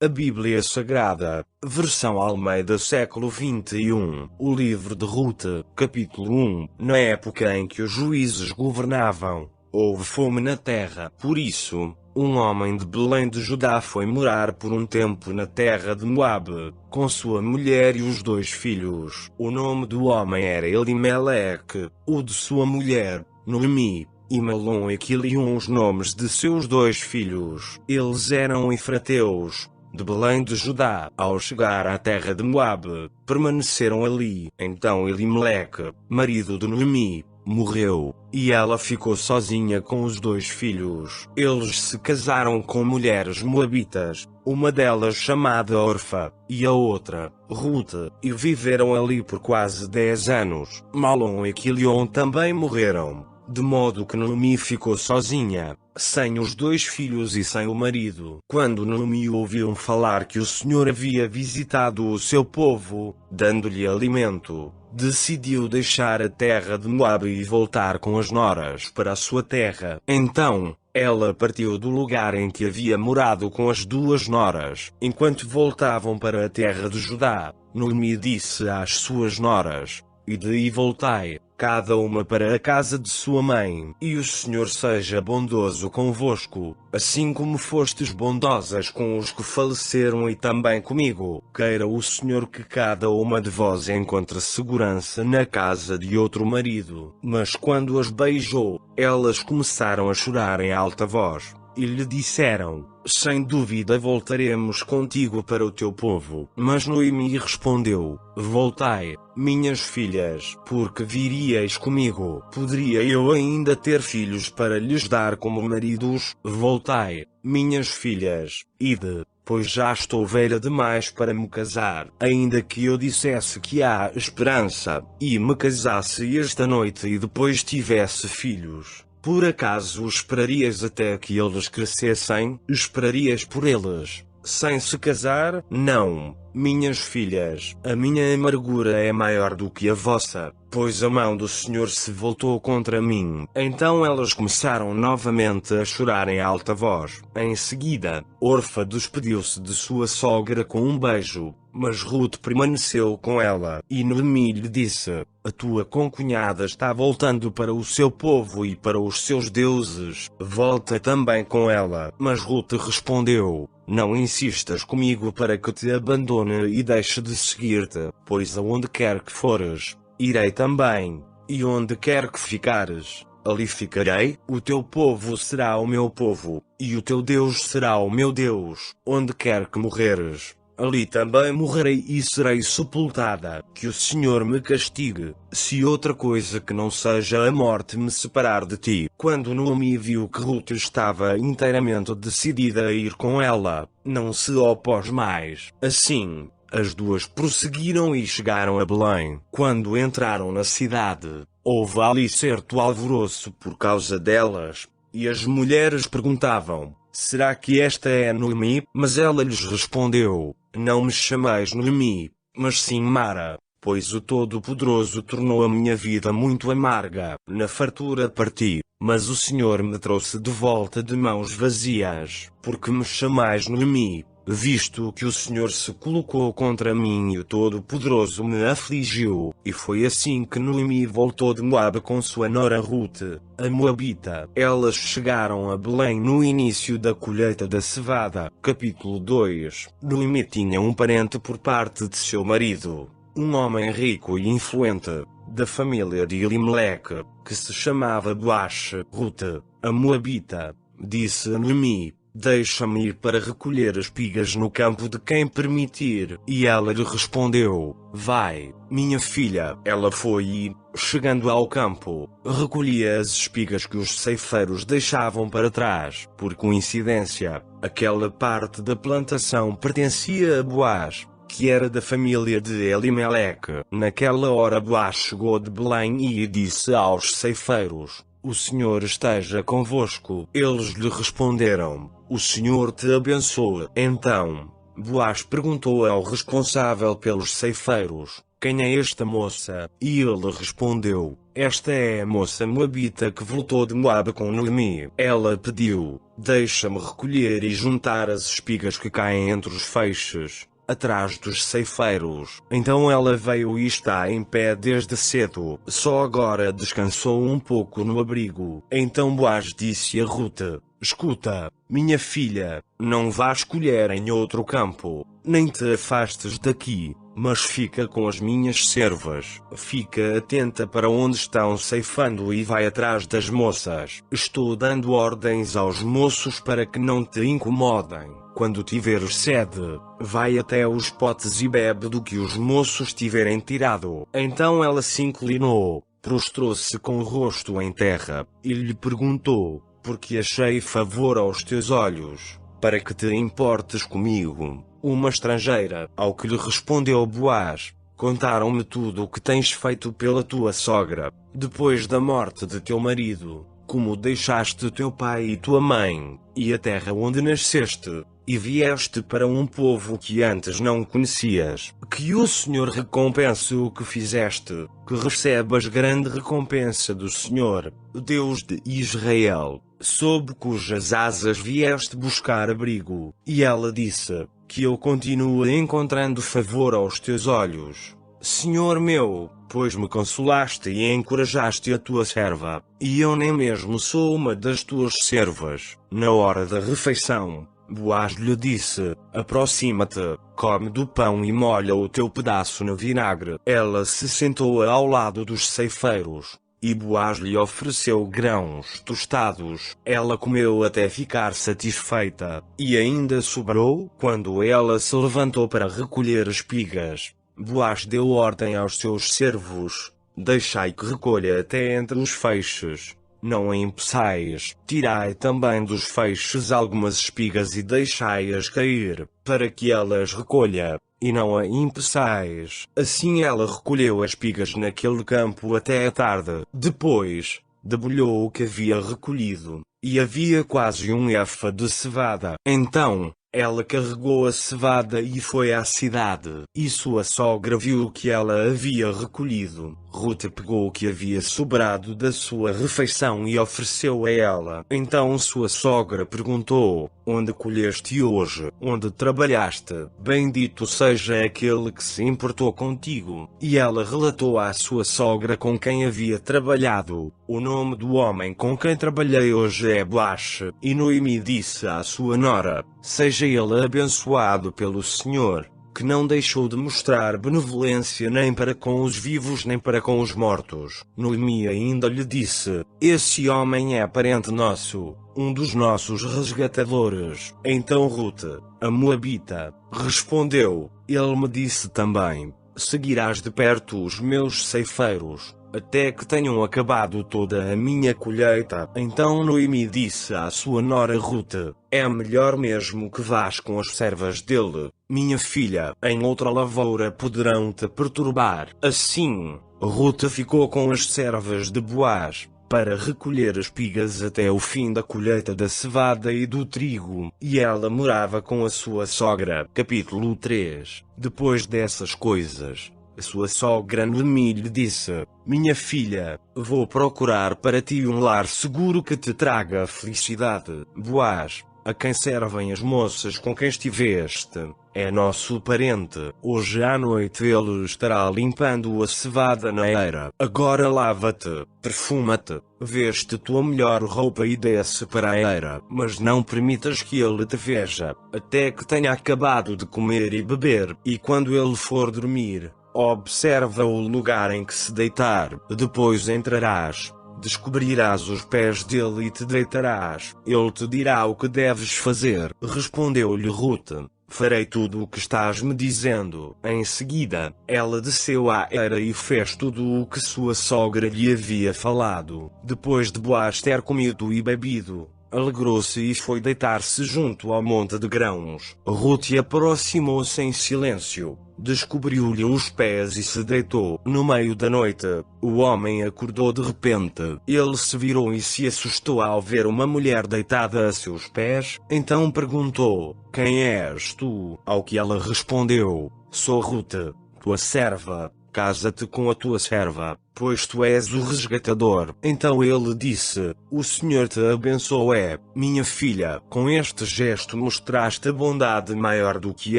A Bíblia Sagrada, versão Almeida século XXI, o livro de Rute, capítulo 1. Na época em que os juízes governavam, houve fome na terra. Por isso, um homem de Belém de Judá foi morar por um tempo na terra de Moabe, com sua mulher e os 2 filhos. O nome do homem era Elimeleque, o de sua mulher, Noemi. E Malom e Quilion os nomes de seus 2 filhos. Eles eram efrateus, de Belém de Judá. Ao chegar à terra de Moabe, permaneceram ali. Então Elimeleque, marido de Noemi, morreu, e ela ficou sozinha com os 2 filhos. Eles se casaram com mulheres moabitas, uma delas chamada Orfa, e a outra, Rute, e viveram ali por quase 10 anos. Malom e Quilion também morreram, de modo que Noemi ficou sozinha, sem os 2 filhos e sem o marido. Quando Noemi ouviu falar que o Senhor havia visitado o seu povo, dando-lhe alimento, decidiu deixar a terra de Moabe e voltar com as noras para a sua terra. Então, ela partiu do lugar em que havia morado com as 2 noras. Enquanto voltavam para a terra de Judá, Noemi disse às suas noras: "Ide e voltai, cada uma para a casa de sua mãe, e o Senhor seja bondoso convosco, assim como fostes bondosas com os que faleceram e também comigo. Queira o Senhor que cada uma de vós encontre segurança na casa de outro marido." Mas quando as beijou, elas começaram a chorar em alta voz, e lhe disseram: "Sem dúvida voltaremos contigo para o teu povo." Mas Noemi respondeu: "Voltai, minhas filhas, porque viríeis comigo. Poderia eu ainda ter filhos para lhes dar como maridos? Voltai, minhas filhas, ide, pois já estou velha demais para me casar. Ainda que eu dissesse que há esperança, e me casasse esta noite e depois tivesse filhos, por acaso esperarias até que eles crescessem? Esperarias por eles, sem se casar? Não, minhas filhas, a minha amargura é maior do que a vossa, pois a mão do Senhor se voltou contra mim." Então elas começaram novamente a chorar em alta voz. Em seguida, Orfa despediu-se de sua sogra com um beijo, mas Rute permaneceu com ela. E Noemi lhe disse: "A tua concunhada está voltando para o seu povo e para os seus deuses. Volta também com ela." Mas Rute respondeu: "Não insistas comigo para que te abandone e deixe de seguir-te, pois aonde quer que fores, irei também, e onde quer que ficares, ali ficarei. O teu povo será o meu povo, e o teu Deus será o meu Deus. Onde quer que morreres, ali também morrerei e serei sepultada. Que o Senhor me castigue, se outra coisa que não seja a morte me separar de ti." Quando Noemi viu que Rute estava inteiramente decidida a ir com ela, não se opôs mais. Assim, as 2 prosseguiram e chegaram a Belém. Quando entraram na cidade, houve ali certo alvoroço por causa delas, e as mulheres perguntavam: "Será que esta é Noemi?" Mas ela lhes respondeu: "Não me chameis Noemi, mas sim Mara, pois o Todo-Poderoso tornou a minha vida muito amarga. Na fartura parti, mas o Senhor me trouxe de volta de mãos vazias. Porque me chamais Noemi, visto que o Senhor se colocou contra mim e o Todo-Poderoso me afligiu." E foi assim que Noemi voltou de Moabe com sua nora Rute, a Moabita. Elas chegaram a Belém no início da colheita da cevada. Capítulo 2. Noemi tinha um parente por parte de seu marido, um homem rico e influente, da família de Elimeleque, que se chamava Boaz. Rute, a Moabita, disse a Noemi: "Deixa-me ir para recolher espigas no campo de quem permitir." E ela lhe respondeu: "Vai, minha filha." Ela foi e, chegando ao campo, recolhia as espigas que os ceifeiros deixavam para trás. Por coincidência, aquela parte da plantação pertencia a Boaz, que era da família de Elimeleque. Naquela hora Boaz chegou de Belém e disse aos ceifeiros: "O Senhor esteja convosco." Eles lhe responderam: "O Senhor te abençoe." Então, Boaz perguntou ao responsável pelos ceifeiros: quem é esta moça? E ele respondeu: esta é a moça moabita que voltou de Moabe com Noemi. Ela pediu: deixa-me recolher e juntar as espigas que caem entre os feixes, atrás dos ceifeiros. Então ela veio e está em pé desde cedo. Só agora descansou um pouco no abrigo. Então Boaz disse a Rute: escuta, minha filha, não vás colher em outro campo, nem te afastes daqui, mas fica com as minhas servas. Fica atenta para onde estão ceifando e vai atrás das moças. Estou dando ordens aos moços para que não te incomodem. Quando tiveres sede, vai até os potes e bebe do que os moços tiverem tirado. Então ela se inclinou, prostrou-se com o rosto em terra, e lhe perguntou: porque achei favor aos teus olhos, para que te importes comigo, uma estrangeira? Ao que lhe respondeu Boaz: contaram-me tudo o que tens feito pela tua sogra, depois da morte de teu marido, como deixaste teu pai e tua mãe, e a terra onde nasceste, e vieste para um povo que antes não conhecias. Que o Senhor recompense o que fizeste, que recebas grande recompensa do Senhor, Deus de Israel, sob cujas asas vieste buscar abrigo. E ela disse: que eu continue encontrando favor aos teus olhos, Senhor meu, pois me consolaste e encorajaste a tua serva, e eu nem mesmo sou uma das tuas servas. Na hora da refeição, Boaz lhe disse: aproxima-te, come do pão e molha o teu pedaço no vinagre. Ela se sentou ao lado dos ceifeiros, e Boaz lhe ofereceu grãos tostados. Ela comeu até ficar satisfeita, e ainda sobrou. Quando ela se levantou para recolher espigas, Boaz deu ordem aos seus servos: deixai que recolha até entre os feixes. Não a impeçais. Tirai também dos feixes algumas espigas e deixai-as cair, para que ela as recolha, e não a impeçais. Assim ela recolheu as espigas naquele campo até a tarde. Depois, debulhou o que havia recolhido, e havia quase um efa de cevada. Então ela carregou a cevada e foi à cidade. E sua sogra viu o que ela havia recolhido. Rute pegou o que havia sobrado da sua refeição e ofereceu a ela. Então sua sogra perguntou: onde colheste hoje? Onde trabalhaste? Bendito seja aquele que se importou contigo. E ela relatou à sua sogra com quem havia trabalhado: o nome do homem com quem trabalhei hoje é Boaz. E Noemi disse à sua nora: seja ele abençoado pelo Senhor, que não deixou de mostrar benevolência nem para com os vivos nem para com os mortos. Noemi ainda lhe disse: esse homem é parente nosso, um dos nossos resgatadores. Então Rute, a moabita, respondeu: ele me disse também: seguirás de perto os meus ceifeiros, até que tenham acabado toda a minha colheita. Então Noemi disse à sua nora Rute: é melhor mesmo que vás com as servas dele, minha filha, em outra lavoura poderão te perturbar. Assim, Rute ficou com as servas de Boaz, para recolher espigas até o fim da colheita da cevada e do trigo, e ela morava com a sua sogra. Capítulo 3. Depois dessas coisas, a sua sogra Noemi lhe disse: minha filha, vou procurar para ti um lar seguro que te traga felicidade. Boaz, a quem servem as moças com quem estiveste, é nosso parente. Hoje à noite ele estará limpando a cevada na eira. Agora lava-te, perfuma-te, veste tua melhor roupa e desce para a eira. Mas não permitas que ele te veja, até que tenha acabado de comer e beber. E quando ele for dormir, observa o lugar em que se deitar. Depois entrarás, descobrirás os pés dele e te deitarás. Ele te dirá o que deves fazer. Respondeu-lhe Rute: farei tudo o que estás me dizendo. Em seguida, ela desceu à eira e fez tudo o que sua sogra lhe havia falado. Depois de Boaz ter comido e bebido, alegrou-se e foi deitar-se junto ao monte de grãos. Rute aproximou-se em silêncio, descobriu-lhe os pés e se deitou. No meio da noite, o homem acordou de repente. Ele se virou e se assustou ao ver uma mulher deitada a seus pés. Então perguntou: quem és tu? Ao que ela respondeu: sou Rute, tua serva. casa-te com a tua serva, pois tu és o resgatador. Então ele disse: o Senhor te abençoe, minha filha. Com este gesto mostraste a bondade maior do que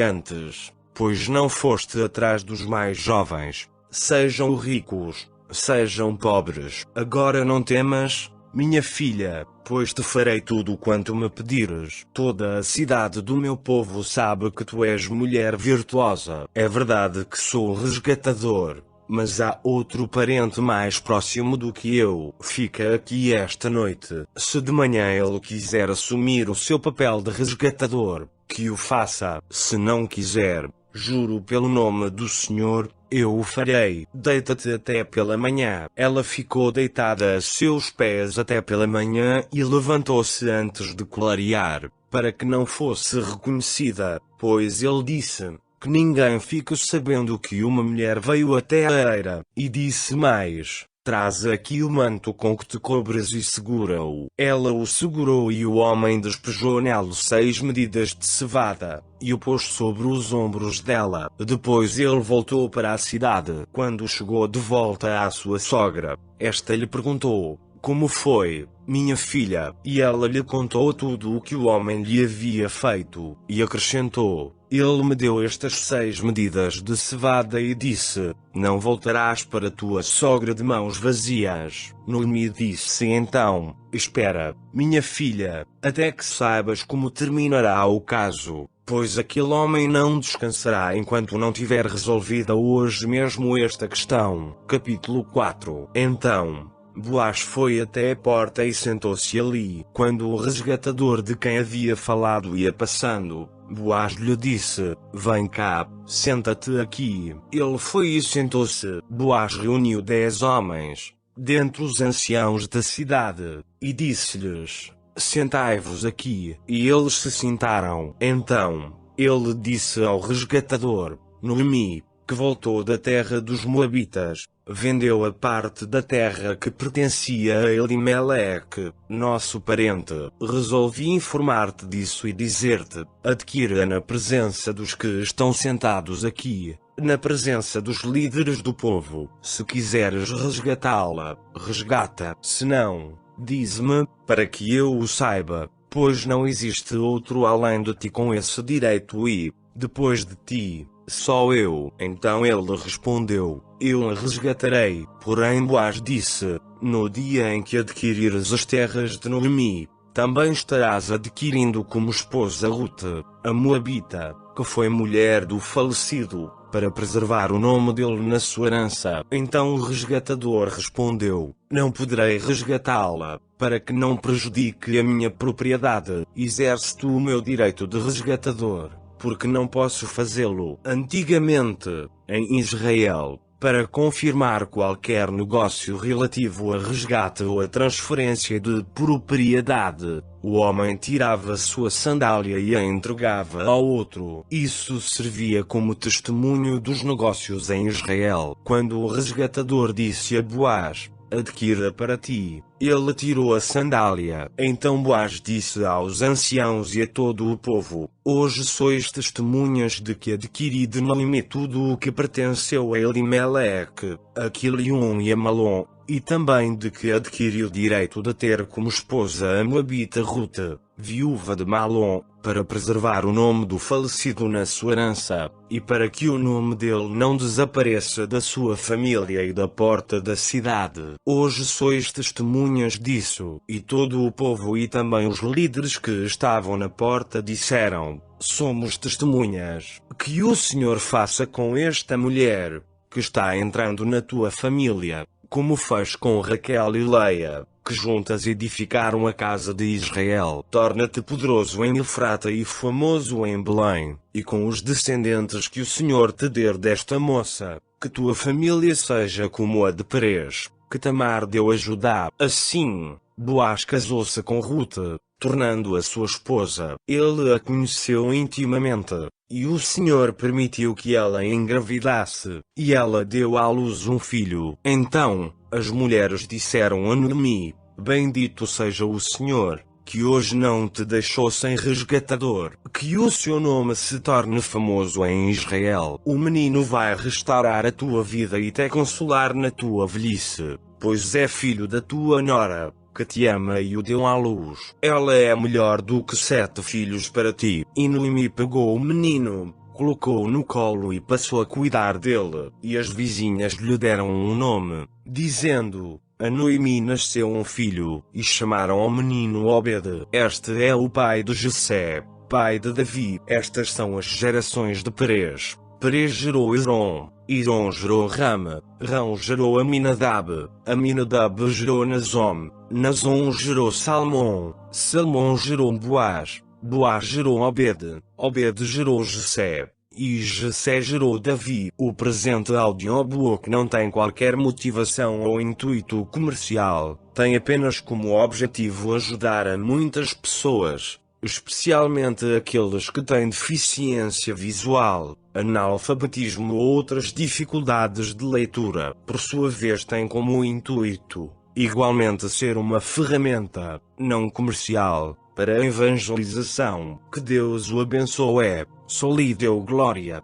antes, pois não foste atrás dos mais jovens, sejam ricos, sejam pobres. Agora não temas, minha filha, pois te farei tudo quanto me pedires. Toda a cidade do meu povo sabe que tu és mulher virtuosa. É verdade que sou o resgatador, mas há outro parente mais próximo do que eu. Fica aqui esta noite. Se de manhã ele quiser assumir o seu papel de resgatador, que o faça. Se não quiser, juro pelo nome do Senhor, eu o farei. Deita-te até pela manhã. Ela ficou deitada a seus pés até pela manhã e levantou-se antes de clarear, para que não fosse reconhecida, pois ele disse: que ninguém fique sabendo que uma mulher veio até a eira. E disse mais: traz aqui o manto com que te cobres e segura-o. Ela o segurou e o homem despejou nele 6 medidas de cevada, e o pôs sobre os ombros dela. Depois ele voltou para a cidade. Quando chegou de volta à sua sogra, esta lhe perguntou: como foi, minha filha? E ela lhe contou tudo o que o homem lhe havia feito, e acrescentou: ele me deu estas 6 medidas de cevada e disse: não voltarás para tua sogra de mãos vazias. Noemi disse então: espera, minha filha, até que saibas como terminará o caso, pois aquele homem não descansará enquanto não tiver resolvida hoje mesmo esta questão. Capítulo 4. Então Boaz foi até a porta e sentou-se ali. Quando o resgatador de quem havia falado ia passando, Boaz lhe disse: vem cá, senta-te aqui. Ele foi e sentou-se. Boaz reuniu 10 homens, dentre os anciãos da cidade, e disse-lhes: sentai-vos aqui. E eles se sentaram. Então ele disse ao resgatador: Noemi, que voltou da terra dos Moabitas, vendeu a parte da terra que pertencia a Elimeleque, nosso parente. Resolvi informar-te disso e dizer-te: adquira na presença dos que estão sentados aqui, na presença dos líderes do povo. Se quiseres resgatá-la, resgata. Se não, diz-me, para que eu o saiba, pois não existe outro além de ti com esse direito e, depois de ti, só eu. Então ele respondeu: eu a resgatarei. Porém Boaz disse: no dia em que adquirires as terras de Noemi, também estarás adquirindo como esposa Rute, a Moabita, que foi mulher do falecido, para preservar o nome dele na sua herança. Então o resgatador respondeu: não poderei resgatá-la, para que não prejudique a minha propriedade. Exerce-te o meu direito de resgatador, porque não posso fazê-lo. Antigamente, em Israel, para confirmar qualquer negócio relativo a resgate ou a transferência de propriedade, o homem tirava sua sandália e a entregava ao outro. Isso servia como testemunho dos negócios em Israel. Quando o resgatador disse a Boaz: adquira para ti, ele tirou a sandália. Então Boaz disse aos anciãos e a todo o povo: hoje sois testemunhas de que adquiri de Noemi tudo o que pertenceu a Elimeleque, a Quilion e a Malom, e também de que adquiri o direito de ter como esposa a Moabita Rute, viúva de Malom, para preservar o nome do falecido na sua herança, e para que o nome dele não desapareça da sua família e da porta da cidade. Hoje sois testemunhas disso. E todo o povo e também os líderes que estavam na porta disseram: somos testemunhas. Que o Senhor faça com esta mulher, que está entrando na tua família, como fez com Raquel e Leia, que juntas edificaram a casa de Israel. Torna-te poderoso em Efrata e famoso em Belém, e com os descendentes que o Senhor te der desta moça, que tua família seja como a de Perez, que Tamar deu a Judá. Assim, Boaz casou-se com Rute, tornando-a sua esposa. Ele a conheceu intimamente, e o Senhor permitiu que ela engravidasse, e ela deu à luz um filho. Então as mulheres disseram a Noemi: bendito seja o Senhor, que hoje não te deixou sem resgatador, que o seu nome se torne famoso em Israel. O menino vai restaurar a tua vida e te consolar na tua velhice, pois é filho da tua nora, que te ama e o deu à luz. Ela é melhor do que 7 filhos para ti. E Noemi pegou o menino, colocou-o no colo e passou a cuidar dele, e as vizinhas lhe deram um nome, dizendo: a Noemi nasceu um filho, e chamaram ao menino Obed. Este é o pai de Jessé, pai de Davi. Estas são as gerações de Perez. Perez gerou Hezron, Hezron gerou Rama, Rão gerou Aminadab, Aminadab gerou Nazom, Nazom gerou Salmão, Salmão gerou Boaz, Boaz gerou Obed, Obed gerou Jessé, e Jessé gerou Davi. O presente audiobook não tem qualquer motivação ou intuito comercial, tem apenas como objetivo ajudar a muitas pessoas, especialmente aqueles que têm deficiência visual, analfabetismo ou outras dificuldades de leitura. Por sua vez, tem como intuito, igualmente, ser uma ferramenta, não comercial, para a evangelização. Que Deus o abençoe. Só lhe deu glória.